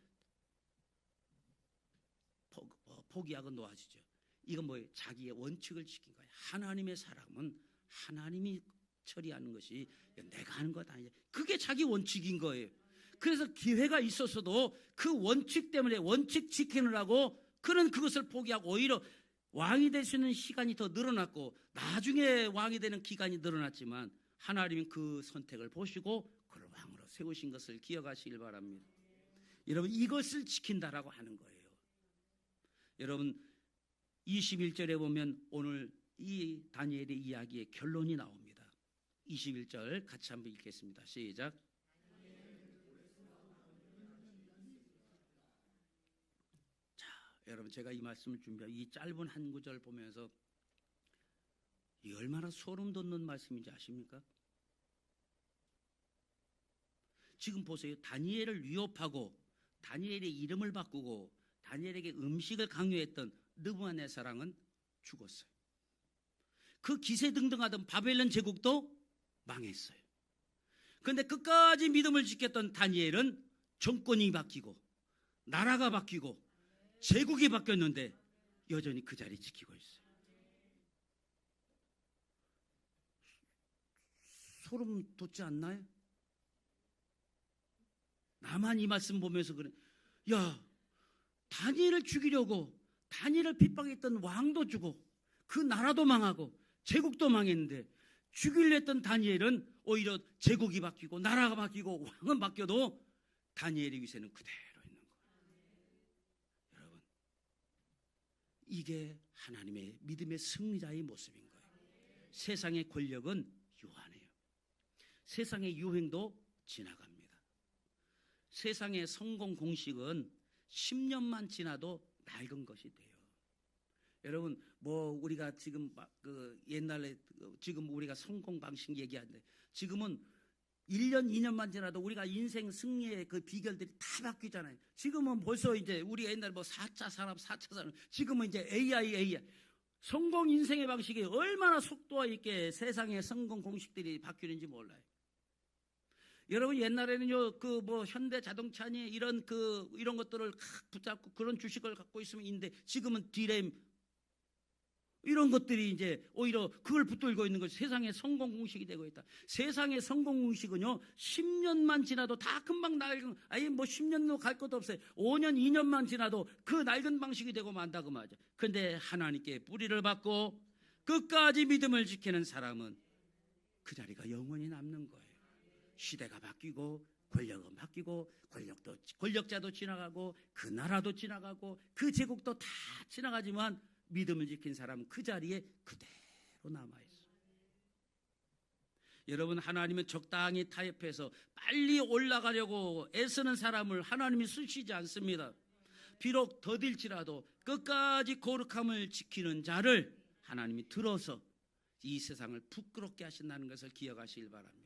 포기하고 놓아주죠. 이건 뭐예요? 자기의 원칙을 지킨 거예요. 하나님의 사람은 하나님이 처리하는 것이 내가 하는 것 아니야. 그게 자기 원칙인 거예요. 그래서 기회가 있었어도 그 원칙 때문에 원칙 지키느라고 그는 그것을 포기하고 오히려 왕이 될 수 있는 시간이 더 늘어났고 나중에 왕이 되는 기간이 늘어났지만 하나님은 그 선택을 보시고 그를 왕으로 세우신 것을 기억하시길 바랍니다. 여러분 이것을 지킨다라고 하는 거예요. 여러분 21절에 보면 오늘 이 다니엘의 이야기의 결론이 나옵니다. 21절 같이 한번 읽겠습니다. 시작. 자, 여러분 제가 이 말씀을 준비한 이 짧은 한 구절 보면서 이 얼마나 소름 돋는 말씀인지 아십니까? 지금 보세요. 다니엘을 위협하고 다니엘의 이름을 바꾸고 다니엘에게 음식을 강요했던 느부갓네살은 죽었어요. 그 기세등등하던 바벨론 제국도 망했어요. 그런데 끝까지 믿음을 지켰던 다니엘은 정권이 바뀌고 나라가 바뀌고 제국이 바뀌었는데 여전히 그 자리 지키고 있어요. 소름 돋지 않나요? 나만 이 말씀 보면서 그래. 야, 다니엘을 죽이려고 다니엘을 핍박했던 왕도 죽고 그 나라도 망하고 제국도 망했는데 죽이려 했던 다니엘은 오히려 제국이 바뀌고 나라가 바뀌고 왕은 바뀌어도 다니엘의 위세는 그대로 있는 거예요. 여러분, 이게 하나님의 믿음의 승리자의 모습인 거예요. 세상의 권력은 유한해요. 세상의 유행도 지나갑니다. 세상의 성공 공식은 10년만 지나도 낡은 것이 돼요. 여러분, 우리가 지금 옛날에 지금 우리가 성공 방식 얘기하는데 지금은 1년, 2년만 지나도 우리가 인생 승리의 그 비결들이 다 바뀌잖아요. 지금은 벌써 이제 우리 옛날 4차 산업, 4차 산업, 지금은 이제 AI. 성공 인생의 방식이 얼마나 속도와 있게 세상의 성공 공식들이 바뀌는지 몰라요. 여러분 옛날에는요 그 뭐 현대 자동차니 이런 이런 것들을 붙잡고 그런 주식을 갖고 있으면 있는데 지금은 디램 이런 것들이 이제 오히려 그걸 붙들고 있는 것이 세상의 성공 공식이 되고 있다. 세상의 성공 공식은요 10년만 지나도 다 금방 낡은, 아니 뭐 10년도 갈 것도 없어요. 5년 2년만 지나도 그 낡은 방식이 되고 만다 그 말이죠. 그런데 하나님께 뿌리를 받고 끝까지 믿음을 지키는 사람은 그 자리가 영원히 남는 거예요. 시대가 바뀌고 권력은 바뀌고 권력자도 지나가고 그 나라도 지나가고 그 제국도 다 지나가지만 믿음을 지킨 사람은 그 자리에 그대로 남아있어요. 여러분 하나님은 적당히 타협해서 빨리 올라가려고 애쓰는 사람을 하나님이 쓰시지 않습니다. 비록 더딜지라도 끝까지 거룩함을 지키는 자를 하나님이 들어서 이 세상을 부끄럽게 하신다는 것을 기억하시길 바랍니다.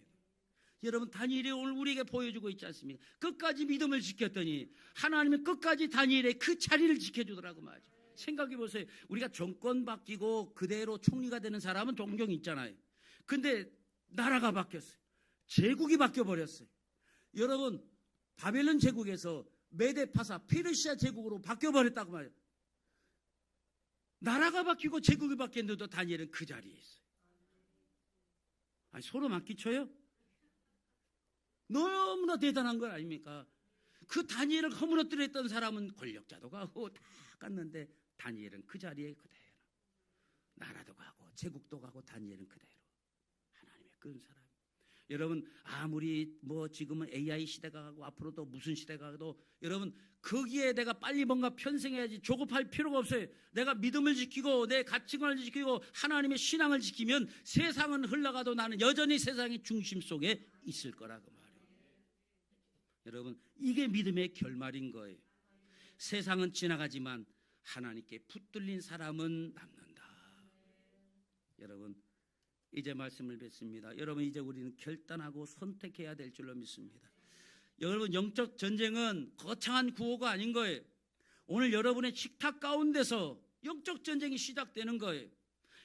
여러분 다니엘이 오늘 우리에게 보여주고 있지 않습니까? 끝까지 믿음을 지켰더니 하나님은 끝까지 다니엘의 그 자리를 지켜주더라고 말이죠. 생각해 보세요. 우리가 정권 바뀌고 그대로 총리가 되는 사람은 종종 있잖아요. 근데 나라가 바뀌었어요. 제국이 바뀌어버렸어요. 여러분 바벨론 제국에서 메데파사 페르시아 제국으로 바뀌어버렸다고 말이에요. 나라가 바뀌고 제국이 바뀌었는데도 다니엘은 그 자리에 있어요. 아니, 소름 안 끼쳐요? 너무나 대단한 건 아닙니까? 그 다니엘을 허물어뜨렸던 사람은 권력자도 가고 다 갔는데 다니엘은 그 자리에 그대로, 나라도 가고 제국도 가고 다니엘은 그대로 하나님의 끈 사람. 여러분 아무리 뭐 지금은 AI 시대가 가고 앞으로도 무슨 시대가 가도 여러분 거기에 내가 빨리 뭔가 편승해야지 조급할 필요가 없어요. 내가 믿음을 지키고 내 가치관을 지키고 하나님의 신앙을 지키면 세상은 흘러가도 나는 여전히 세상의 중심 속에 있을 거라고 말이에요. 여러분 이게 믿음의 결말인 거예요. 세상은 지나가지만 하나님께 붙들린 사람은 남는다. 여러분 이제 말씀을 뵙습니다. 여러분 이제 우리는 결단하고 선택해야 될 줄로 믿습니다. 여러분 영적 전쟁은 거창한 구호가 아닌 거예요. 오늘 여러분의 식탁 가운데서 영적 전쟁이 시작되는 거예요.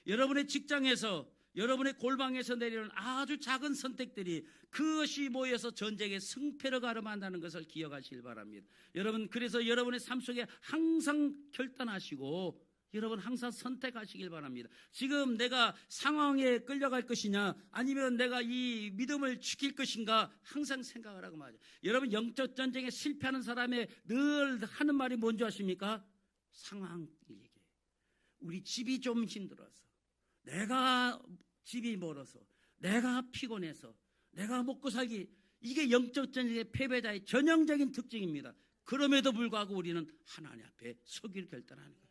여러분의 직장에서 여러분의 골방에서 내리는 아주 작은 선택들이 그것이 모여서 전쟁의 승패를 가름한다는 것을 기억하시길 바랍니다. 여러분 그래서 여러분의 삶 속에 항상 결단하시고 여러분 항상 선택하시길 바랍니다. 지금 내가 상황에 끌려갈 것이냐 아니면 내가 이 믿음을 지킬 것인가 항상 생각을 하고 말이죠. 여러분 영적 전쟁에 실패하는 사람의 늘 하는 말이 뭔지 아십니까? 상황 얘기예요. 우리 집이 좀 힘들어서, 내가 집이 멀어서, 내가 피곤해서, 내가 먹고 살기, 이게 영적 전쟁의 패배자의 전형적인 특징입니다. 그럼에도 불구하고 우리는 하나님 앞에 서기를 결단하는 거예요.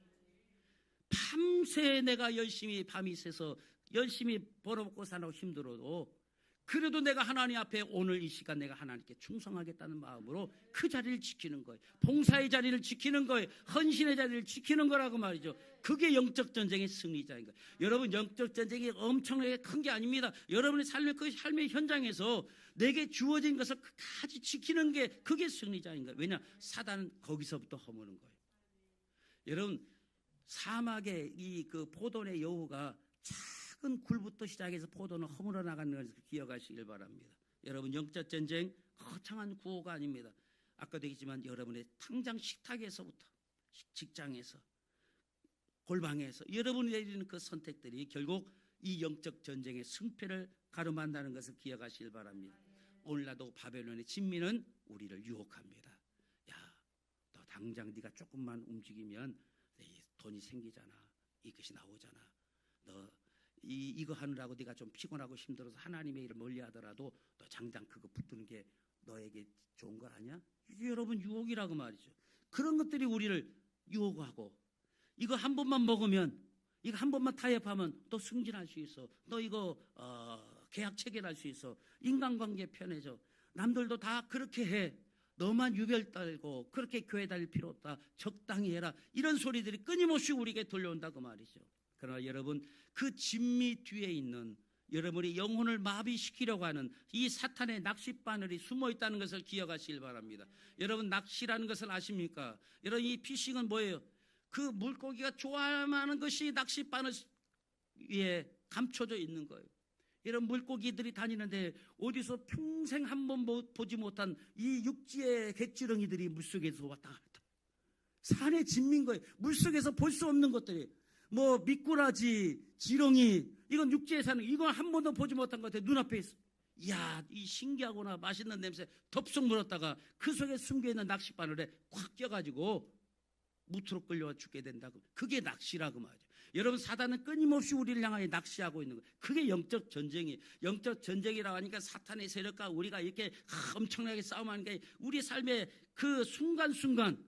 밤새 내가 열심히 밤이 새서 열심히 벌어먹고 사느라고 힘들어도 그래도 내가 하나님 앞에 오늘 이 시간 내가 하나님께 충성하겠다는 마음으로 그 자리를 지키는 거예요. 봉사의 자리를 지키는 거예요. 헌신의 자리를 지키는 거라고 말이죠. 그게 영적 전쟁의 승리자인 거예요. 여러분 영적 전쟁이 엄청나게 큰 게 아닙니다. 여러분의 삶의 현장에서 내게 주어진 것을 끝까지 지키는 게 그게 승리자인 거예요. 왜냐? 사단은 거기서부터 허무는 거예요. 여러분 사막의 이 포도의 여우가 작은 굴부터 시작해서 포도는 허물어 나가는 것을 기억하시길 바랍니다. 여러분 영적 전쟁 거창한 구호가 아닙니다. 아까도 얘기했지만 여러분의 당장 식탁에서부터 직장에서 골방에서 여러분이 내리는 그 선택들이 결국 이 영적 전쟁의 승패를 가름한다는 것을 기억하시길 바랍니다. 오늘날도 바벨론의 진미는 우리를 유혹합니다. 야, 너 당장 네가 조금만 움직이면 돈이 생기잖아. 이것이 나오잖아. 너 이거 하느라고 네가 좀 피곤하고 힘들어서 하나님의 일을 멀리 하더라도 너 당장 그거 붙드는 게 너에게 좋은 거 아니야? 이게 여러분 유혹이라고 말이죠. 그런 것들이 우리를 유혹하고 이거 한 번만 먹으면 이거 한 번만 타협하면 또 승진할 수 있어. 너 이거 계약 체결할 수 있어. 인간관계 편해져. 남들도 다 그렇게 해. 너만 유별 떨고 그렇게 교회 다닐 필요 없다. 적당히 해라. 이런 소리들이 끊임없이 우리에게 들려온다고 말이죠. 그러나 여러분 그 진미 뒤에 있는 여러분이 영혼을 마비시키려고 하는 이 사탄의 낚싯바늘이 숨어 있다는 것을 기억하시길 바랍니다. 여러분 낚시라는 것을 아십니까? 여러분 이 피싱은 뭐예요? 그 물고기가 좋아하는 것이 낚싯바늘 위에 감춰져 있는 거예요. 이런 물고기들이 다니는데 어디서 평생 한 번 보지 못한 이 육지의 갯지렁이들이 물속에서 왔다 갔다. 산에 진민 거예요. 물속에서 볼 수 없는 것들이. 뭐 미꾸라지, 지렁이, 이건 육지에 사는, 이건 한 번도 보지 못한 것 같아요. 눈앞에 있어. 이야, 이 신기하구나. 맛있는 냄새 덥석 물었다가 그 속에 숨겨있는 낚싯바늘에 콱 껴가지고 무트로 끌려와 죽게 된다고. 그게 낚시라고 말이죠. 여러분, 사단은 끊임없이 우리를 향하여 낚시하고 있는 거예요. 그게 영적 전쟁이에요. 영적 전쟁이라고 하니까 사탄의 세력과 우리가 이렇게 엄청나게 싸움하는 게, 우리 삶의 그 순간순간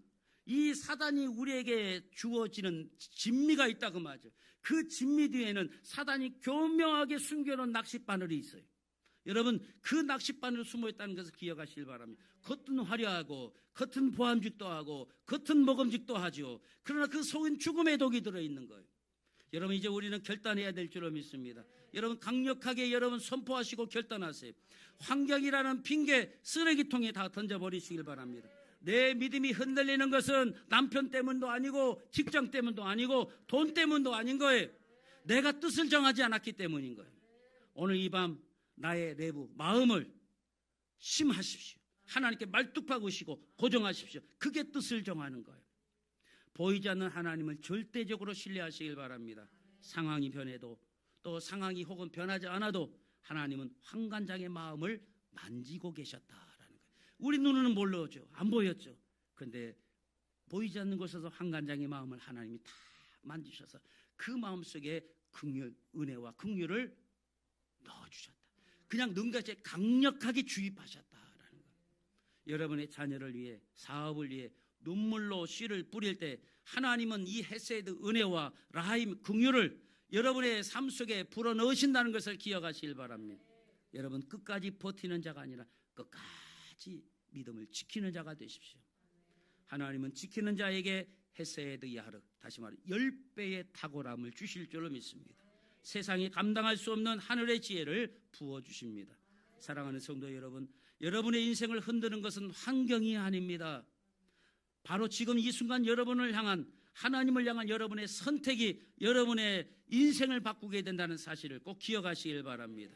이 사단이 우리에게 주어지는 진미가 있다고 말이죠. 그 진미 뒤에는 사단이 교묘하게 숨겨놓은 낚싯바늘이 있어요. 여러분, 그 낚싯바늘이 숨어있다는 것을 기억하시길 바랍니다. 겉은 화려하고 겉은 보암직도 하고 겉은 먹음직도 하죠. 그러나 그 속은 죽음의 독이 들어있는 거예요. 여러분, 이제 우리는 결단해야 될 줄로 믿습니다. 여러분, 강력하게 여러분 선포하시고 결단하세요. 환경이라는 핑계 쓰레기통에 다 던져버리시길 바랍니다. 내 믿음이 흔들리는 것은 남편 때문도 아니고 직장 때문도 아니고 돈 때문도 아닌 거예요. 내가 뜻을 정하지 않았기 때문인 거예요. 오늘 이 밤 나의 내부 마음을 심하십시오. 하나님께 말뚝박으시고 고정하십시오. 그게 뜻을 정하는 거예요. 보이지 않는 하나님을 절대적으로 신뢰하시길 바랍니다. 상황이 변해도, 또 상황이 혹은 변하지 않아도 하나님은 환관장의 마음을 만지고 계셨다라는 거예요. 우리 눈으로는 모르죠. 안 보였죠. 그런데 보이지 않는 곳에서 환관장의 마음을 하나님이 다 만지셔서 그 마음속에 긍휼, 은혜와 긍휼을 넣어주셨다. 그냥 눈같이 강력하게 주입하셨다라는 거예요. 여러분의 자녀를 위해, 사업을 위해 눈물로 씨를 뿌릴 때 하나님은 이 헤세드 은혜와 라하임 긍휼을 여러분의 삶 속에 불어넣으신다는 것을 기억하시길 바랍니다. 여러분, 끝까지 버티는 자가 아니라 끝까지 믿음을 지키는 자가 되십시오. 하나님은 지키는 자에게 헤세드 야르, 다시 말해 10배의 탁월함을 주실 줄로 믿습니다. 세상이 감당할 수 없는 하늘의 지혜를 부어주십니다. 사랑하는 성도 여러분, 여러분의 인생을 흔드는 것은 환경이 아닙니다. 바로 지금 이 순간 여러분을 향한, 하나님을 향한 여러분의 선택이 여러분의 인생을 바꾸게 된다는 사실을 꼭 기억하시길 바랍니다.